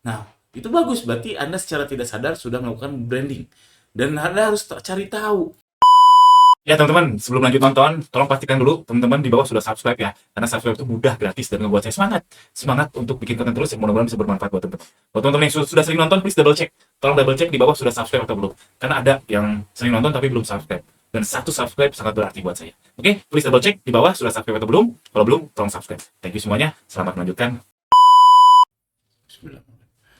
Nah, itu bagus, berarti Anda secara tidak sadar sudah melakukan branding. Dan Anda harus cari tahu. Ya teman-teman, sebelum lanjut nonton, tolong pastikan dulu teman-teman di bawah sudah subscribe ya. Karena subscribe itu mudah, gratis, dan ngebuat saya semangat. Semangat untuk bikin konten terus, yang mudah-mudahan bisa bermanfaat buat teman-teman. Buat teman-teman yang sudah sering nonton, please double check. Tolong double check di bawah sudah subscribe atau belum. Karena ada yang sering nonton tapi belum subscribe. Dan satu subscribe sangat berarti buat saya. Oke, please double check di bawah sudah subscribe atau belum. Kalau belum, tolong subscribe. Thank you semuanya, selamat melanjutkan.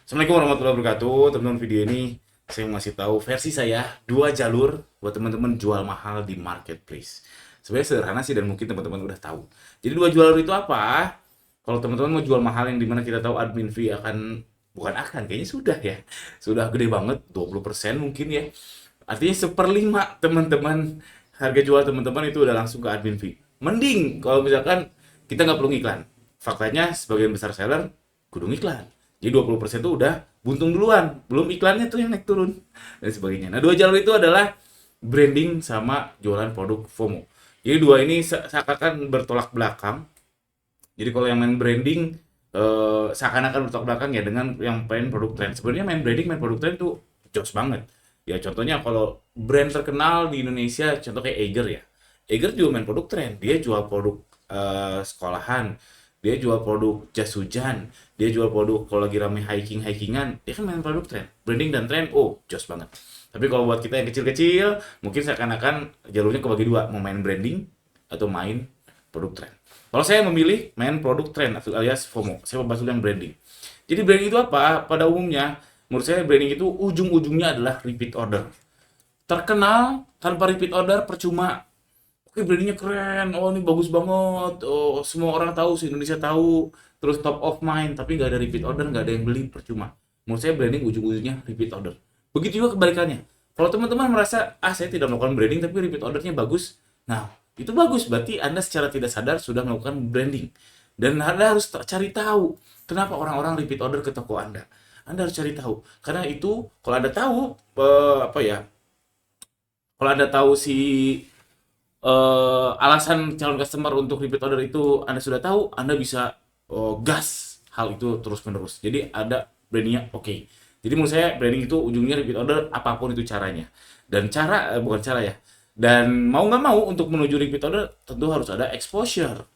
Assalamualaikum warahmatullahi wabarakatuh. Teman-teman, video ini saya mau ngasih tahu versi saya 2 jalur buat teman-teman jual mahal di marketplace. Sebenarnya sederhana sih dan mungkin teman-teman udah tahu. Jadi 2 jalur itu apa? Kalau teman-teman mau jual mahal yang dimana kita tahu admin fee akan, bukan akan, kayaknya sudah ya. Sudah gede banget, 20% mungkin ya. Artinya 1/5 teman-teman harga jual teman-teman itu udah langsung ke admin fee. Mending kalau misalkan kita nggak perlu iklan. Faktanya sebagian besar seller kudu iklan. Jadi 20% itu udah buntung duluan, belum iklannya tuh yang naik turun dan sebagainya. Nah, 2 jalur itu adalah branding sama jualan produk FOMO. Jadi dua ini seakan-akan bertolak belakang. Jadi kalau yang main branding seakan-akan bertolak belakang ya dengan yang main produk tren. Sebenarnya main branding, main produk tren tuh jos banget. Ya contohnya kalau brand terkenal di Indonesia, contoh kayak Eiger ya. Eiger juga main produk tren. Dia jual produk sekolahan, dia jual produk jas hujan, dia jual produk kalau lagi rame hikingan, dia kan main produk tren. Branding dan tren, oh jos banget. Tapi kalau buat kita yang kecil-kecil, mungkin seakan-akan jalurnya kebagi dua, mau main branding atau main produk tren. Kalau saya memilih main produk tren alias FOMO, saya membahas dulu yang branding. Jadi branding itu apa? Pada umumnya, menurut saya branding itu ujung-ujungnya adalah repeat order. Terkenal tanpa repeat order percuma. Oke, brandingnya keren, oh ini bagus banget, oh semua orang tahu, se-Indonesia tahu, terus top of mind, tapi nggak ada repeat order, nggak ada yang beli, percuma. Menurut saya branding ujung-ujungnya repeat order. Begitu juga kebalikannya. Kalau teman-teman merasa, saya tidak melakukan branding tapi repeat ordernya bagus, nah itu bagus, berarti Anda secara tidak sadar sudah melakukan branding. Dan Anda harus cari tahu, kenapa orang-orang repeat order ke toko Anda. Anda harus cari tahu, karena itu kalau Anda tahu, apa ya, kalau Anda tahu si alasan calon customer untuk repeat order itu Anda sudah tahu, Anda bisa gas hal itu terus-menerus. Jadi ada brandingnya oke. Jadi menurut saya branding itu ujungnya repeat order apapun itu caranya. Dan cara, bukan cara ya. Dan mau nggak mau untuk menuju repeat order tentu harus ada exposure.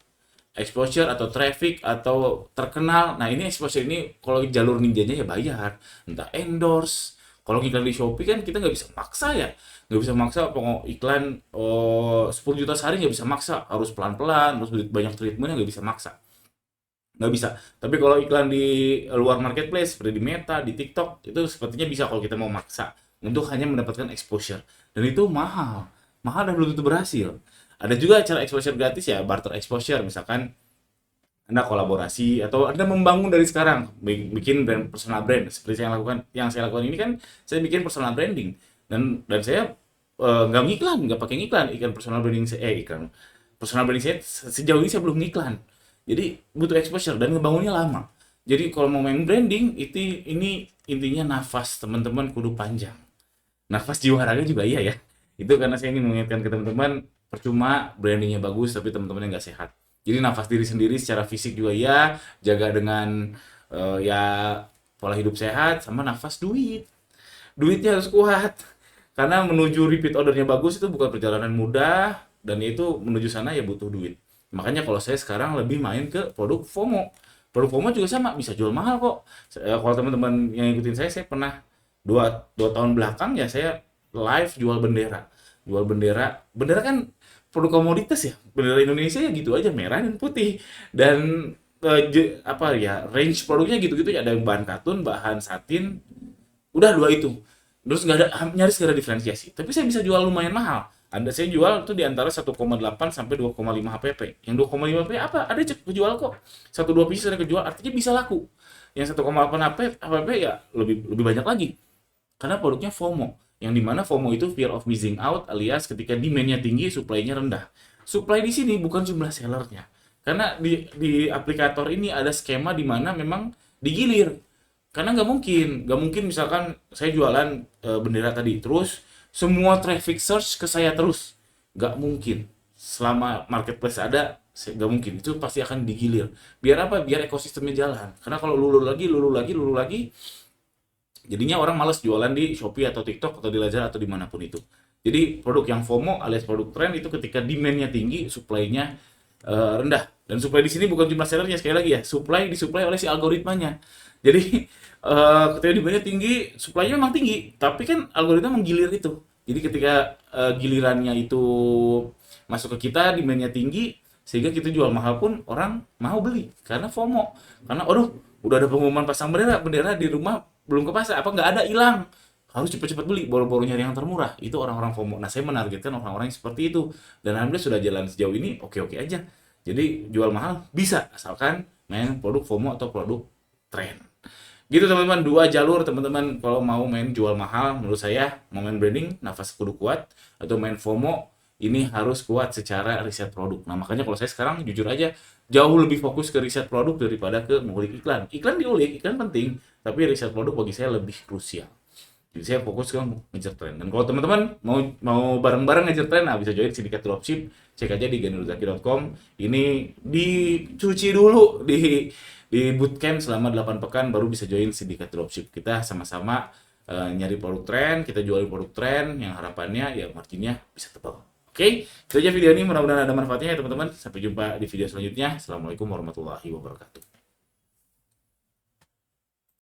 Exposure atau traffic atau terkenal. Nah, ini exposure ini kalau jalur ninjanya ya bayar. Entah endorse. Kalau iklan di Shopee kan kita nggak bisa maksa ya. Nggak bisa maksa pokok iklan 10 juta sehari, nggak bisa maksa. Harus pelan-pelan, harus banyak treatmentnya, nggak bisa maksa. Nggak bisa. Tapi kalau iklan di luar marketplace seperti di Meta, di TikTok, itu sepertinya bisa kalau kita mau maksa untuk hanya mendapatkan exposure. Dan itu mahal. Mahal dan belum tentu berhasil. Ada juga cara exposure gratis ya, barter exposure. Misalkan Anda kolaborasi atau Anda membangun dari sekarang, bikin brand, personal brand seperti yang saya lakukan ini kan saya bikin personal branding dan saya nggak ngiklan, nggak pakai ngiklan, iklan personal branding saya, iklan personal branding saya sejauh ini saya belum ngiklan. Jadi butuh exposure dan ngebangunnya lama. Jadi kalau mau main branding itu ini intinya nafas teman-teman kudu panjang. Nafas jiwa raga juga iya ya. Itu karena saya ingin mengingatkan ke teman-teman, percuma brandingnya bagus tapi teman-temannya nggak sehat. Jadi nafas diri sendiri secara fisik juga ya, jaga dengan ya pola hidup sehat sama nafas duit. Duitnya harus kuat. Karena menuju repeat ordernya bagus itu bukan perjalanan mudah dan itu menuju sana ya butuh duit. Makanya kalau saya sekarang lebih main ke produk FOMO. Produk FOMO juga sama, bisa jual mahal kok. Kalau teman-teman yang ikutin saya pernah dua tahun belakang ya saya live jual bendera. Jual bendera. Bendera kan produk komoditas ya. Bendera Indonesia ya gitu aja, merah dan putih. Dan apa ya, range produknya gitu-gitu ya, ada yang bahan katun, bahan satin, udah dua itu. Terus nggak ada, nyaris nggak ada diferensiasi. Tapi saya bisa jual lumayan mahal. Ada saya jual tuh di antara 1,8 sampai 2,5 HPP. Yang 2,5 HPP apa? Ada kejual kok. Satu dua pieces ada kejual, artinya bisa laku. Yang 1,8 HPP ya lebih lebih banyak lagi. Karena produknya FOMO. Yang dimana FOMO itu fear of missing out, alias ketika demand-nya tinggi, supply-nya rendah. Supply di sini bukan jumlah sellernya. Karena di aplikator ini ada skema di mana memang digilir. Karena nggak mungkin misalkan saya jualan bendera tadi, terus semua traffic search ke saya terus. Nggak mungkin. Selama marketplace ada, Nggak mungkin, itu pasti akan digilir. Biar apa? Biar ekosistemnya jalan. Karena kalau lulu lagi, jadinya orang malas jualan di Shopee atau TikTok atau di Lazada atau dimanapun itu. Jadi produk yang FOMO alias produk tren itu ketika demand-nya tinggi, supply-nya rendah. Dan supply di sini bukan jumlah sellernya, sekali lagi ya, supply disuplai oleh si algoritmanya. Jadi ketika demand-nya tinggi, supply-nya memang tinggi, tapi kan algoritma menggilir itu. Jadi ketika gilirannya itu masuk ke kita, demand-nya tinggi, sehingga kita jual mahal pun orang mau beli karena FOMO. Karena aduh, udah ada pengumuman pasang bendera di rumah belum kepasang, apa nggak ada, hilang, harus cepet-cepet beli, boro-boro nyari yang termurah. Itu orang-orang FOMO. Nah, saya menargetkan orang-orang yang seperti itu, dan alhamdulillah sudah jalan sejauh ini oke-oke aja. Jadi jual mahal bisa, asalkan main produk FOMO atau produk tren. Gitu teman-teman, dua jalur teman-teman kalau mau main jual mahal. Menurut saya mau main branding nafas kudu kuat, atau main FOMO ini harus kuat secara riset produk. Nah, makanya kalau saya sekarang jujur aja jauh lebih fokus ke riset produk daripada ke ngulik iklan. Iklan diulik, iklan penting, tapi riset produk bagi saya lebih krusial. Jadi saya fokus ke ngejar tren. Dan kalau teman-teman mau mau bareng-bareng ngejar tren, nah bisa join sindikat dropship. Cek aja di ganuruzaki.com. Ini dicuci dulu di bootcamp selama 8 pekan, baru bisa join sindikat dropship. Kita sama-sama nyari produk tren, kita jualin produk tren yang harapannya ya marginnya bisa tebal. Oke, itu aja video ini, mudah-mudahan ada manfaatnya ya teman-teman. Sampai jumpa di video selanjutnya. Assalamualaikum warahmatullahi wabarakatuh.